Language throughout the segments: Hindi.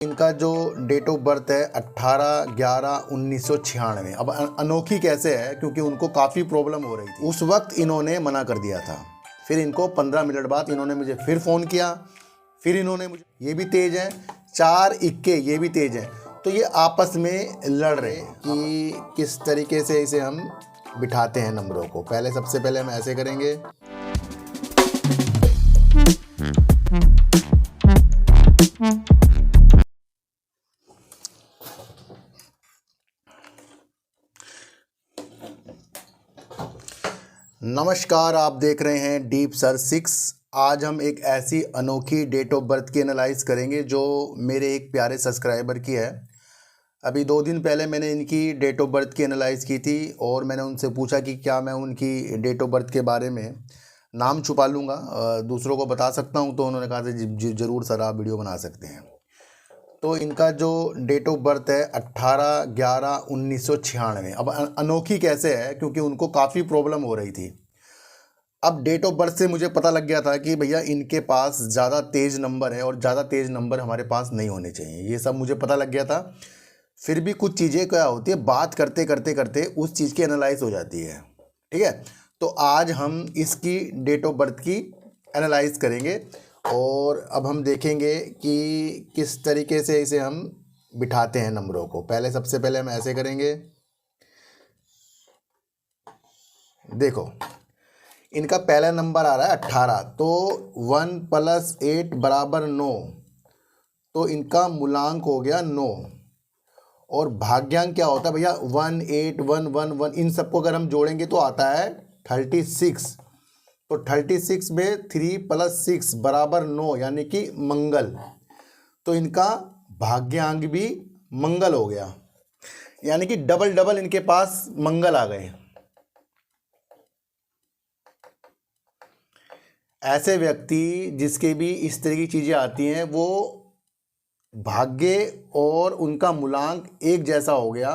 इनका जो डेट ऑफ बर्थ है 18/11/1996। अब अनोखी कैसे है, क्योंकि उनको काफ़ी प्रॉब्लम हो रही थी। उस वक्त इन्होंने मना कर दिया था। फिर इनको 15 मिनट बाद इन्होंने मुझे फिर फ़ोन किया। फिर इन्होंने मुझे, ये भी तेज़ हैं, 4 इक्के ये भी तेज़ हैं, तो ये आपस में लड़ रहे हैं कि किस तरीके से इसे हम बिठाते हैं नंबरों को। सबसे पहले हम ऐसे करेंगे। नमस्कार, आप देख रहे हैं डीप सर 6। आज हम एक ऐसी अनोखी डेट ऑफ बर्थ की एनालाइज करेंगे जो मेरे एक प्यारे सब्सक्राइबर की है। अभी 2 दिन पहले मैंने इनकी डेट ऑफ बर्थ की एनालाइज की थी और मैंने उनसे पूछा कि क्या मैं उनकी डेट ऑफ बर्थ के बारे में नाम छुपा लूँगा, दूसरों को बता सकता हूँ। तो उन्होंने कहा था ज़रूर सर, आप वीडियो बना सकते हैं। तो इनका जो डेट ऑफ बर्थ है 18/11/1996। अब अनोखी कैसे है, क्योंकि उनको काफ़ी प्रॉब्लम हो रही थी। अब डेट ऑफ बर्थ से मुझे पता लग गया था कि भैया इनके पास ज़्यादा तेज़ नंबर है और ज़्यादा तेज़ नंबर हमारे पास नहीं होने चाहिए। ये सब मुझे पता लग गया था। फिर भी कुछ चीज़ें क्या होती है, बात करते करते करते उस चीज़ की एनालाइज हो जाती है। ठीक है, तो आज हम इसकी डेट ऑफ बर्थ की एनालाइज करेंगे और अब हम देखेंगे कि किस तरीके से इसे हम बिठाते हैं नंबरों को। सबसे पहले हम ऐसे करेंगे। देखो, इनका पहला नंबर आ रहा है 18, तो 1 + 8 = 9, तो इनका मूलांक हो गया 9। और भाग्यांक क्या होता है भैया, 1 8 1 1 1, इन सबको अगर हम जोड़ेंगे तो आता है 36। तो 36 में 3 + 6 = 9, यानी कि मंगल। तो इनका भाग्यांक भी मंगल हो गया, यानी कि डबल डबल इनके पास मंगल आ गए। ऐसे व्यक्ति जिसके भी इस तरह की चीज़ें आती हैं, वो भाग्य और उनका मूलांक एक जैसा हो गया,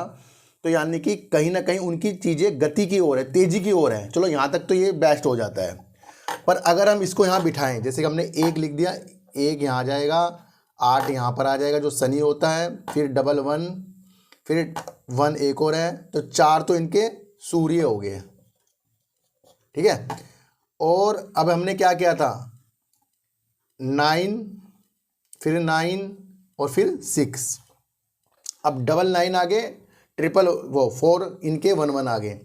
तो यानी कि कहीं ना कहीं उनकी चीज़ें गति की ओर है, तेज़ी की ओर है। चलो यहाँ तक तो ये बेस्ट हो जाता है। पर अगर हम इसको यहाँ बिठाएं, जैसे कि हमने 1 लिख दिया, 1 यहाँ आ जाएगा, 8 यहाँ पर आ जाएगा जो शनि होता है, फिर डबल 1, फिर 1 एक और है, तो 4 तो इनके सूर्य हो गए। ठीक है, और अब हमने क्या किया था, 9, फिर 9 और फिर 6। अब डबल 9 आ गए, ट्रिपल 4 इनके 1 1 आ गए।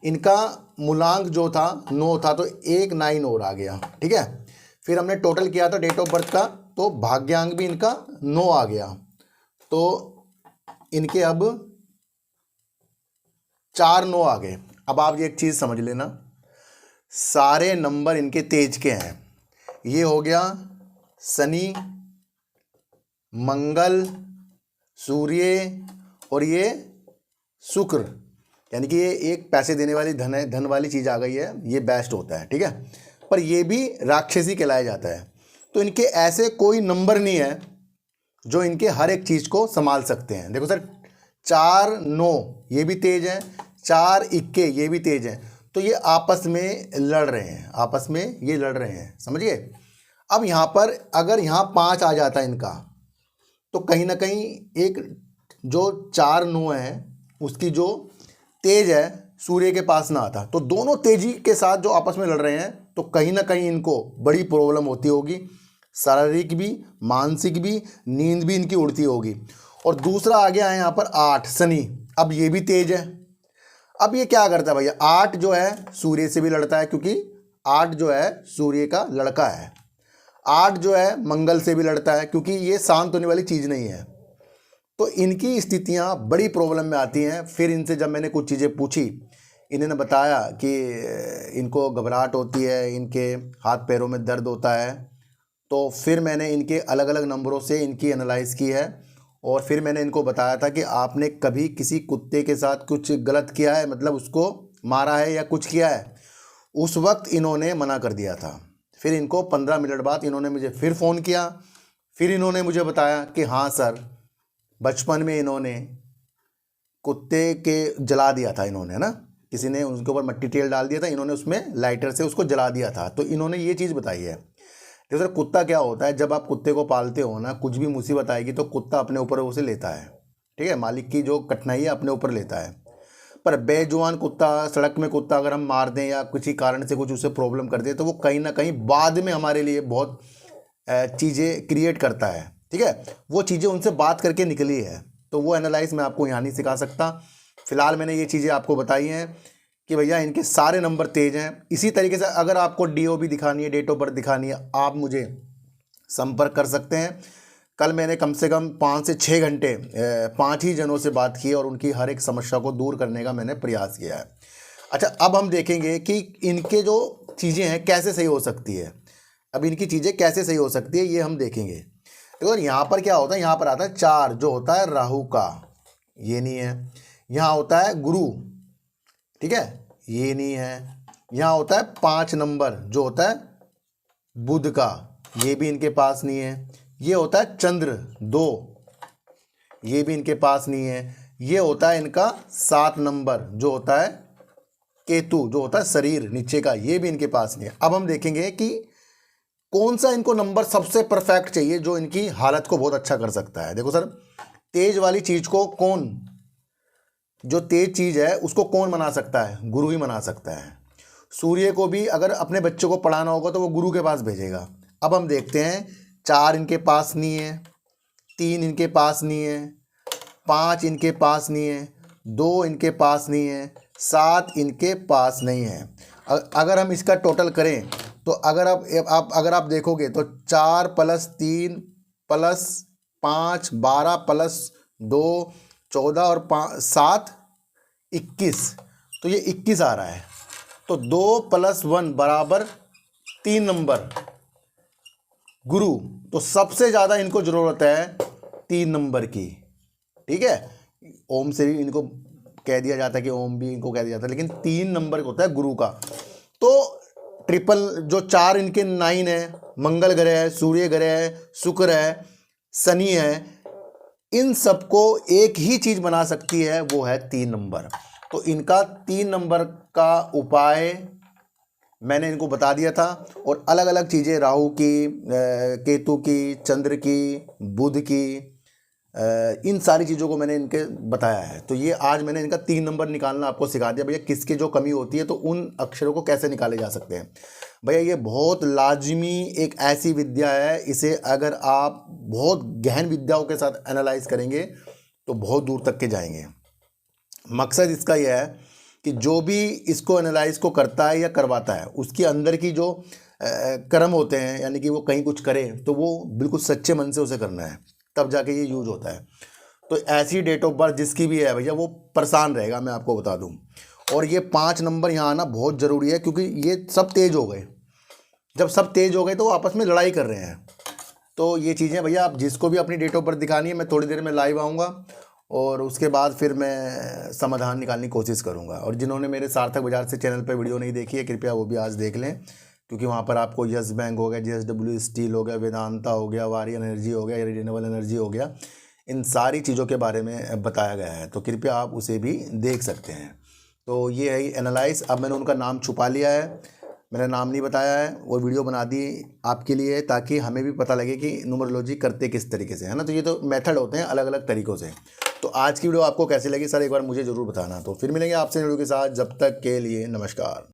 इनका मूलांक जो था 9 था, तो एक 9 और आ गया। ठीक है, फिर हमने टोटल किया था डेट ऑफ बर्थ का, तो भाग्यांक भी इनका 9 आ गया। तो इनके अब 4 9 आ गए। अब आप ये एक चीज़ समझ लेना, सारे नंबर इनके तेज के हैं। ये हो गया शनि, मंगल, सूर्य और ये शुक्र, यानी कि ये एक पैसे देने वाली धन वाली चीज़ आ गई है, ये बेस्ट होता है। ठीक है, पर ये भी राक्षसी कहलाया जाता है। तो इनके ऐसे कोई नंबर नहीं है जो इनके हर एक चीज़ को संभाल सकते हैं। देखो सर, 4 9 ये भी तेज हैं, 4 इक्के ये भी तेज हैं, तो ये आपस में लड़ रहे हैं, आपस में ये लड़ रहे हैं, समझिए। अब यहाँ पर अगर यहाँ 5 आ जाता है इनका, तो कहीं ना कहीं एक जो 4 9 है उसकी जो तेज है सूर्य के पास ना आता, तो दोनों तेजी के साथ जो आपस में लड़ रहे हैं, तो कहीं ना कहीं इनको बड़ी प्रॉब्लम होती होगी, शारीरिक भी, मानसिक भी, नींद भी इनकी उड़ती होगी। और दूसरा आ गया है यहाँ पर 8 शनि, अब ये भी तेज है। अब ये क्या करता है भैया, 8 जो है सूर्य से भी लड़ता है, क्योंकि 8 जो है सूर्य का लड़का है। 8 जो है मंगल से भी लड़ता है, क्योंकि ये शांत होने वाली चीज़ नहीं है। तो इनकी स्थितियां बड़ी प्रॉब्लम में आती हैं। फिर इनसे जब मैंने कुछ चीज़ें पूछी, इन्होंने बताया कि इनको घबराहट होती है, इनके हाथ पैरों में दर्द होता है। तो फिर मैंने इनके अलग अलग नंबरों से इनकी एनालाइज की है, और फिर मैंने इनको बताया था कि आपने कभी किसी कुत्ते के साथ कुछ गलत किया है, मतलब उसको मारा है या कुछ किया है। उस वक्त इन्होंने मना कर दिया था। फिर इनको 15 मिनट बाद इन्होंने मुझे फिर फ़ोन किया। फिर इन्होंने मुझे बताया कि हाँ सर, बचपन में इन्होंने कुत्ते के जला दिया था, इन्होंने ना, किसी ने उनके ऊपर मट्टी तेल डाल दिया था, इन्होंने उसमें लाइटर से उसको जला दिया था। तो इन्होंने ये चीज़ बताई है। देखो सर, कुत्ता क्या होता है, जब आप कुत्ते को पालते हो ना, कुछ भी मुसीबत आएगी तो कुत्ता अपने ऊपर उसे लेता है, ठीक है, मालिक की जो कठिनाई है अपने ऊपर लेता है। पर बेजुबान कुत्ता, सड़क में कुत्ता अगर हम मार दें या किसी कारण से कुछ उसे प्रॉब्लम कर दें तो वो कहीं ना कहीं बाद में हमारे लिए बहुत चीज़ें क्रिएट करता है, ठीक है। वो चीज़ें उनसे बात करके निकली है, तो वो एनालाइज मैं आपको यहाँ नहीं सिखा सकता। फिलहाल मैंने ये चीज़ें आपको बताई हैं कि भैया इनके सारे नंबर तेज हैं। इसी तरीके से अगर आपको डीओबी दिखानी है, डेट ऑफ बर्थ दिखानी है, आप मुझे संपर्क कर सकते हैं। कल मैंने कम से कम 5 से 6 घंटे 5 ही जनों से बात की और उनकी हर एक समस्या को दूर करने का मैंने प्रयास किया है। अच्छा, अब हम देखेंगे कि इनके जो चीज़ें हैं कैसे सही हो सकती है। अब इनकी चीज़ें कैसे सही हो सकती है ये हम देखेंगे। और यहाँ पर क्या होता है, यहाँ पर आता है 4 जो होता है राहु का, ये नहीं है। यहाँ होता है गुरु, ठीक है, ये नहीं है। यहाँ होता है 5 नंबर जो होता है बुध का, ये भी इनके पास नहीं है। ये होता है चंद्र 2, ये भी इनके पास नहीं है। ये होता है इनका 7 नंबर जो होता है केतु, जो होता है शरीर नीचे का, ये भी इनके पास नहीं है। अब हम देखेंगे कि कौन सा इनको नंबर सबसे परफेक्ट चाहिए जो इनकी हालत को बहुत अच्छा कर सकता है। देखो सर, तेज वाली चीज को कौन, जो तेज चीज है उसको कौन मना सकता है, गुरु ही मना सकता है। सूर्य को भी अगर अपने बच्चों को पढ़ाना होगा तो वो गुरु के पास भेजेगा। अब हम देखते हैं, 4 इनके पास नहीं है, 3 इनके पास नहीं है, 5 इनके पास नहीं है, 2 इनके पास नहीं है, 7 इनके पास नहीं है। अगर हम इसका टोटल करें तो अगर आप देखोगे तो 4 + 3 + 5 12 + 2 14 और 7 21, तो ये 21 आ रहा है। तो 2 + 1 = 3 नंबर गुरु। तो सबसे ज़्यादा इनको ज़रूरत है 3 नंबर की, ठीक है। ओम से भी इनको कह दिया जाता है कि ओम भी इनको कह दिया जाता है, लेकिन 3 नंबर होता है गुरु का। तो ट्रिपल जो 4 इनके 9 है, मंगल ग्रह है, सूर्य ग्रह है, शुक्र है, शनि है, इन सबको एक ही चीज़ बना सकती है, वो है 3 नंबर। तो इनका 3 नंबर का उपाय मैंने इनको बता दिया था। और अलग अलग चीज़ें राहु की, केतु की, चंद्र की, बुध की, इन सारी चीज़ों को मैंने इनके बताया है। तो ये आज मैंने इनका 3 नंबर निकालना आपको सिखा दिया। भैया किसके जो कमी होती है तो उन अक्षरों को कैसे निकाले जा सकते हैं। भैया ये बहुत लाजमी एक ऐसी विद्या है, इसे अगर आप बहुत गहन विद्याओं के साथ एनालाइज करेंगे तो बहुत दूर तक के जाएंगे। मकसद इसका यह है कि जो भी इसको एनालाइज को करता है या करवाता है, उसके अंदर की जो कर्म होते हैं, यानी कि वो कहीं कुछ करे तो वो बिल्कुल सच्चे मन से उसे करना है, तब जाके ये यूज होता है। तो ऐसी डेट ऑफ बर्थ जिसकी भी है भैया वो परेशान रहेगा, मैं आपको बता दूं। और ये 5 नंबर यहाँ आना बहुत ज़रूरी है, क्योंकि ये सब तेज हो गए। जब सब तेज हो गए तो वो आपस में लड़ाई कर रहे हैं। तो ये चीज़ें भैया, आप जिसको भी अपनी डेट ऑफ बर्थ दिखानी है, मैं थोड़ी देर में लाइव आऊँगा और उसके बाद फिर मैं समाधान निकालने की कोशिश करूँगा। और जिन्होंने मेरे सार्थक बाजार से चैनल पर वीडियो नहीं देखी है, कृपया वो भी आज देख लें, क्योंकि वहाँ पर आपको यस बैंक हो गया, JSW स्टील हो गया, वेदांता हो गया, वारी एनर्जी हो गया, रिन्यूएबल एनर्जी हो गया, इन सारी चीज़ों के बारे में बताया गया है। तो कृपया आप उसे भी देख सकते हैं। तो ये है एनालाइज। अब मैंने उनका नाम छुपा लिया है, मैंने नाम नहीं बताया है, वो वीडियो बना दी आपके लिए ताकि हमें भी पता लगे कि न्यूमरोलॉजी करते किस तरीके से है ना। तो ये तो मेथड होते हैं अलग अलग तरीक़ों से। तो आज की वीडियो आपको कैसी लगी सर, एक बार मुझे ज़रूर बताना। तो फिर मिलेंगे आपसे वीडियो के साथ, जब तक के लिए नमस्कार।